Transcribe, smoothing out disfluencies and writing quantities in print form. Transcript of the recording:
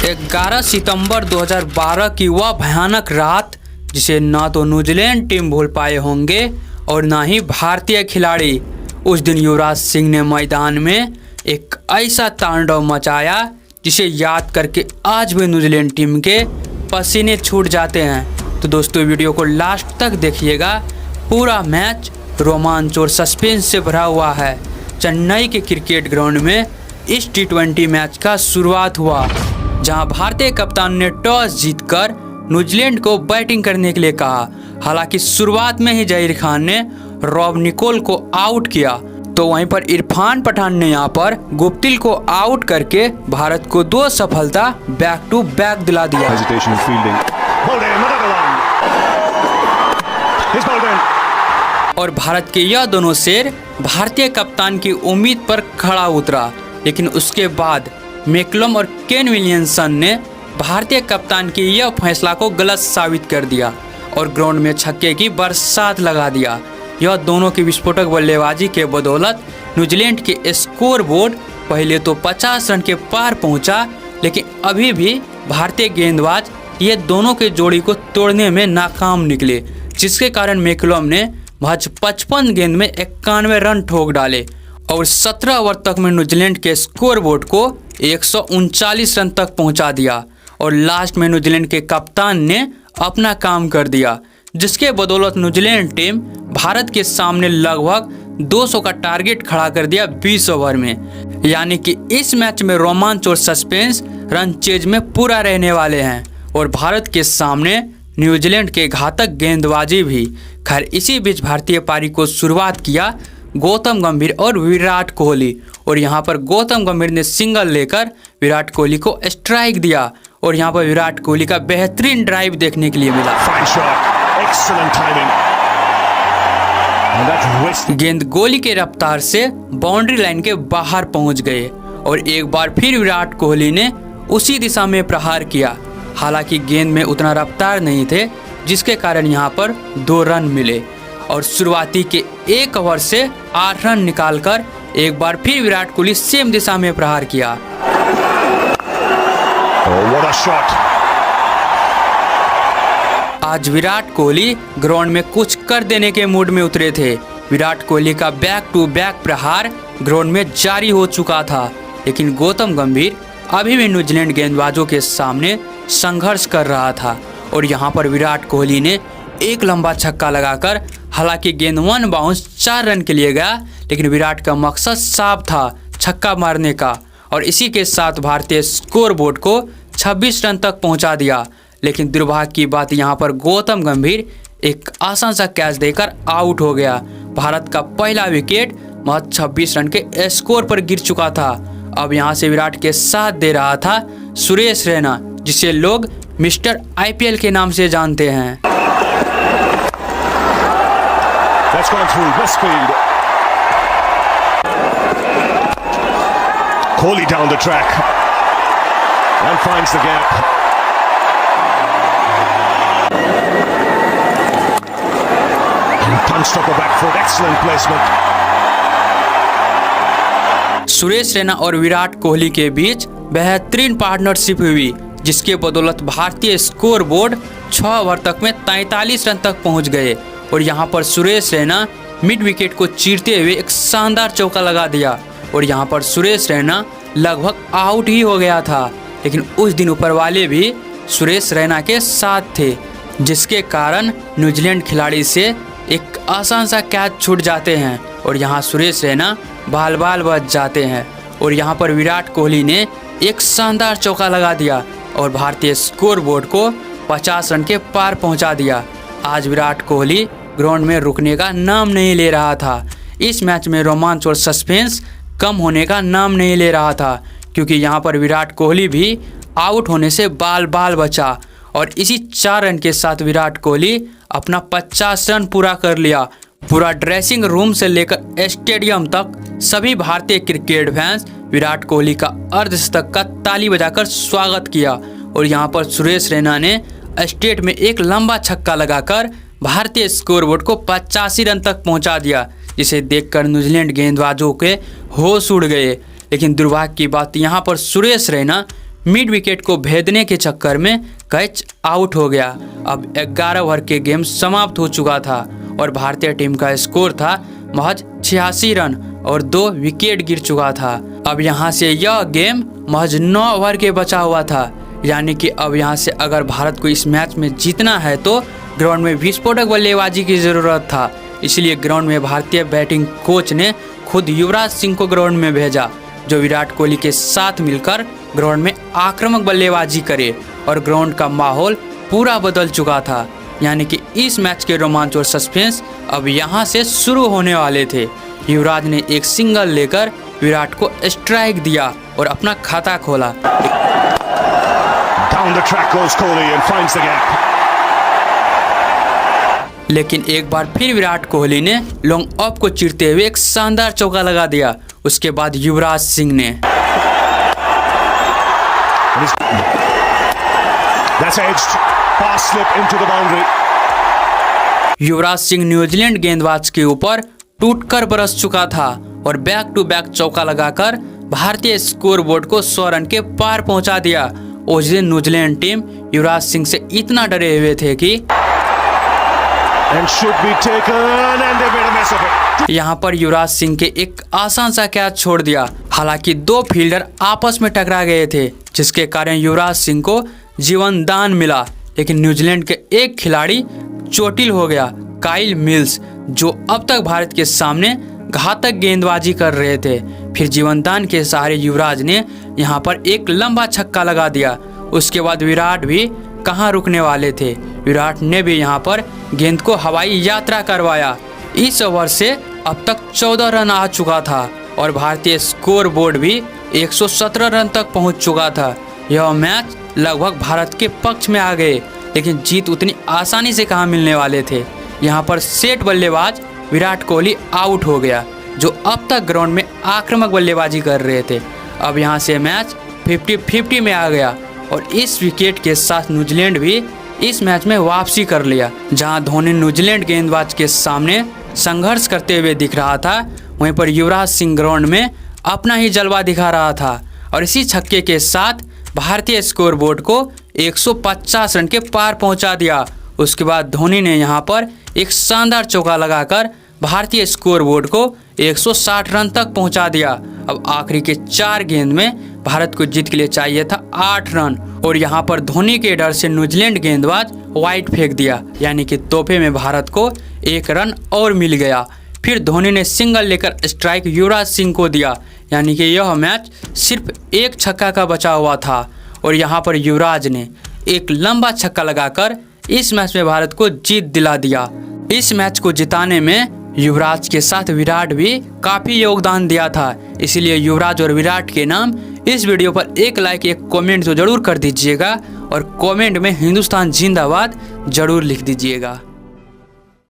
11 सितंबर 2012 की वह भयानक रात जिसे ना तो न्यूजीलैंड टीम भूल पाए होंगे और ना ही भारतीय खिलाड़ी। उस दिन युवराज सिंह ने मैदान में एक ऐसा तांडव मचाया जिसे याद करके आज भी न्यूजीलैंड टीम के पसीने छूट जाते हैं। तो दोस्तों वीडियो को लास्ट तक देखिएगा। पूरा मैच रोमांच और सस्पेंस से भरा हुआ है। चेन्नई के क्रिकेट ग्राउंड में इस T20 मैच का शुरुआत हुआ, जहां भारतीय कप्तान ने टॉस जीतकर न्यूजीलैंड को बैटिंग करने के लिए कहा। हालांकि शुरुआत में ही जहीर खान ने रॉब निकोल को आउट किया, तो वहीं पर इरफान पठान ने यहां पर गुप्टिल को आउट करके भारत को 2 सफलता बैक टू बैक दिला दिया। और भारत के यह दोनों शेर भारतीय कप्तान की उम्मीद पर खड़ा उतरा, लेकिन उसके बाद मैकलम और केन विलियमसन ने भारतीय कप्तान की यह फैसला को गलत साबित कर दिया और ग्राउंड में छक्के की बरसात लगा दिया। यह दोनों की विस्फोटक बल्लेबाजी के बदौलत न्यूजीलैंड के स्कोर बोर्ड पहले तो 50 रन के पार पहुंचा, लेकिन अभी भी भारतीय गेंदबाज ये दोनों के जोड़ी को तोड़ने में नाकाम निकले, जिसके कारण मैकलम ने महज 55 गेंद में 91 रन ठोक डाले और 17 ओवर तक में न्यूजीलैंड के स्कोर बोर्ड को 139 रन तक पहुंचा दिया। और लास्ट में न्यूजीलैंड के कप्तान ने अपना काम कर दिया, जिसके बदौलत न्यूजीलैंड टीम भारत के सामने लगभग 200 का टारगेट खड़ा कर दिया 20 ओवर में। यानी कि इस मैच में रोमांच और सस्पेंस रन चेज में पूरा रहने वाले हैं और भारत के सामने न्यूजीलैंड के घातक गेंदबाजी भी। खैर इसी बीच भारतीय पारी को शुरुआत किया गौतम गंभीर और विराट कोहली, और यहाँ पर गौतम गंभीर ने सिंगल लेकर विराट कोहली को स्ट्राइक दिया और यहाँ पर विराट कोहली का बेहतरीन ड्राइव देखने के लिए मिला। गेंद गोली के रफ्तार से बाउंड्री लाइन के बाहर पहुंच गए और एक बार फिर विराट कोहली ने उसी दिशा में प्रहार किया। हालांकि गेंद में उतना रफ्तार नहीं थे, जिसके कारण यहाँ पर 2 रन मिले और शुरुआती के 1 ओवर से 8 रन निकालकर एक बार फिर विराट कोहली सेम दिशा में प्रहार किया। आज विराट कोहली ग्राउंड में कुछ कर देने के मूड में उतरे थे। विराट कोहली का बैक टू बैक प्रहार ग्राउंड में जारी हो चुका था, लेकिन गौतम गंभीर अभी भी न्यूजीलैंड गेंदबाजों के सामने संघर्ष कर रहा था और यहाँ पर विराट कोहली ने एक लंबा छक्का लगाकर, हालांकि गेंद 1 बाउंस 4 रन के लिए गया, लेकिन विराट का मकसद साफ था छक्का मारने का और इसी के साथ भारतीय स्कोर बोर्ड को 26 रन तक पहुंचा दिया। लेकिन दुर्भाग्य की बात यहाँ पर गौतम गंभीर एक आसान सा कैच देकर आउट हो गया। भारत का पहला विकेट महज 26 रन के स्कोर पर गिर चुका था। अब यहाँ से विराट के साथ दे रहा था सुरेश रैना, जिसे लोग मिस्टर IPL के नाम से जानते हैं। Kohli down the track and finds the gap. And punched up the back foot, excellent placement. Suresh Raina और विराट कोहली के बीच बेहतरीन पार्टनरशिप हुई, जिसके बदौलत भारतीय स्कोर बोर्ड 6 ओवर तक में 43 रन तक पहुंच गए और यहां पर सुरेश रैना मिड विकेट को चीरते हुए एक शानदार चौका लगा दिया और यहां पर सुरेश रैना लगभग आउट ही हो गया था। लेकिन उस दिन ऊपर वाले भी सुरेश रैना के साथ थे, जिसके कारण न्यूजीलैंड खिलाड़ी से एक आसान सा कैच छूट जाते हैं और यहां सुरेश रैना बाल बाल बच जाते हैं और यहां पर विराट कोहली ने एक शानदार चौका लगा दिया और भारतीय स्कोर बोर्ड को 50 रन के पार पहुंचा दिया। आज विराट कोहली ग्राउंड में रुकने का नाम नहीं ले रहा था। इस मैच में रोमांच और सस्पेंस कम होने का नाम नहीं ले रहा था, क्योंकि यहाँ पर विराट कोहली भी आउट होने से बाल बाल बचा और इसी 4 रन के साथ विराट कोहली अपना 50 रन पूरा कर लिया। पूरा ड्रेसिंग रूम से लेकर स्टेडियम तक सभी भारतीय क्रिकेट फैंस विराट कोहली का अर्धशतक का ताली बजाकर स्वागत किया और यहाँ पर सुरेश रैना ने स्टेट में एक लंबा छक्का लगाकर भारतीय स्कोरबोर्ड को 85 रन तक पहुंचा दिया, जिसे देखकर न्यूजीलैंड गेंदबाजों के होश उड़ गए। लेकिन दुर्भाग्य की बात यहाँ पर सुरेश रैना मिड विकेट को भेदने के चक्कर में कैच आउट हो गया। अब 11 ओवर के गेम समाप्त हो चुका था और भारतीय टीम का स्कोर था महज 86 रन और 2 विकेट गिर चुका था। अब यहाँ से यह गेम महज 9 ओवर के बचा हुआ था, यानी कि अब यहाँ से अगर भारत को इस मैच में जीतना है तो ग्राउंड में विस्फोटक बल्लेबाजी की ज़रूरत था। इसलिए ग्राउंड में भारतीय बैटिंग कोच ने खुद युवराज सिंह को ग्राउंड में भेजा, जो विराट कोहली के साथ मिलकर ग्राउंड में आक्रामक बल्लेबाजी करे और ग्राउंड का माहौल पूरा बदल चुका था। यानी कि इस मैच के रोमांच और सस्पेंस अब यहाँ से शुरू होने वाले थे। युवराज ने एक सिंगल लेकर विराट को स्ट्राइक दिया और अपना खाता खोला। Down the track goes Kohli and finds the gap. लेकिन एक बार फिर विराट कोहली ने लॉन्ग ऑफ को चीरते हुए एक शानदार चौका लगा दिया। उसके बाद युवराज सिंह ने That's edged. Pass slip into the boundary. Yuvraj Singh New Zealand गेंदबाज के ऊपर टूटकर बरस चुका था और बैक टू बैक चौका लगाकर भारतीय स्कोर बोर्ड को 100 रन के पार पहुंचा दिया। उस दिन न्यूजीलैंड टीम युवराज सिंह से इतना डरे हुए थे कि And should be taken and they made a mess of it. यहाँ पर युवराज सिंह के एक आसान सा कैच छोड़ दिया। हालांकि 2 फील्डर आपस में टकरा गए थे, जिसके कारण युवराज सिंह को जीवन दान मिला। लेकिन न्यूजीलैंड के एक खिलाड़ी चोटिल हो गया, काइल मिल्स, जो अब तक भारत के सामने घातक गेंदबाजी कर रहे थे। फिर जीवनदान के सहारे युवराज ने यहाँ पर एक लंबा छक्का लगा दिया। उसके बाद विराट भी कहाँ रुकने वाले थे। विराट ने भी यहाँ पर गेंद को हवाई यात्रा करवाया। इस ओवर से अब तक 14 रन आ चुका था और भारतीय स्कोर बोर्ड भी 117 रन तक पहुँच चुका था। यह मैच लगभग भारत के पक्ष में आ गए, लेकिन जीत उतनी आसानी से कहाँ मिलने वाले थे। यहाँ पर सेट बल्लेबाज विराट कोहली आउट हो गया, जो अब तक ग्राउंड में आक्रामक बल्लेबाजी कर रहे थे। अब यहाँ से मैच 50-50 में आ गया और इस विकेट के साथ न्यूजीलैंड भी इस मैच में वापसी कर लिया। जहां धोनी न्यूजीलैंड गेंदबाज के सामने संघर्ष करते हुए दिख रहा था, वहीं पर युवराज सिंह ग्राउंड में अपना ही जलवा दिखा रहा था और इसी छक्के के साथ भारतीय स्कोर बोर्ड को 150 रन के पार पहुंचा दिया। उसके बाद धोनी ने यहां पर एक शानदार चौका लगाकर भारतीय स्कोर बोर्ड को 160 रन तक पहुंचा दिया। अब आखिरी के 4 गेंद में भारत को जीत के लिए चाहिए था 8 रन और यहां पर धोनी के डर से न्यूजीलैंड गेंदबाज वाइड फेंक दिया, यानी कि तोहफे में भारत को 1 रन और मिल गया। फिर धोनी ने सिंगल लेकर स्ट्राइक युवराज सिंह को दिया, यानी कि यह मैच सिर्फ एक छक्का का बचा हुआ था और यहाँ पर युवराज ने एक लंबा छक्का लगाकर इस मैच में भारत को जीत दिला दिया। इस मैच को जिताने में युवराज के साथ विराट भी काफ़ी योगदान दिया था। इसलिए युवराज और विराट के नाम इस वीडियो पर एक लाइक एक कमेंट तो जरूर कर दीजिएगा और कमेंट में हिंदुस्तान जिंदाबाद जरूर लिख दीजिएगा।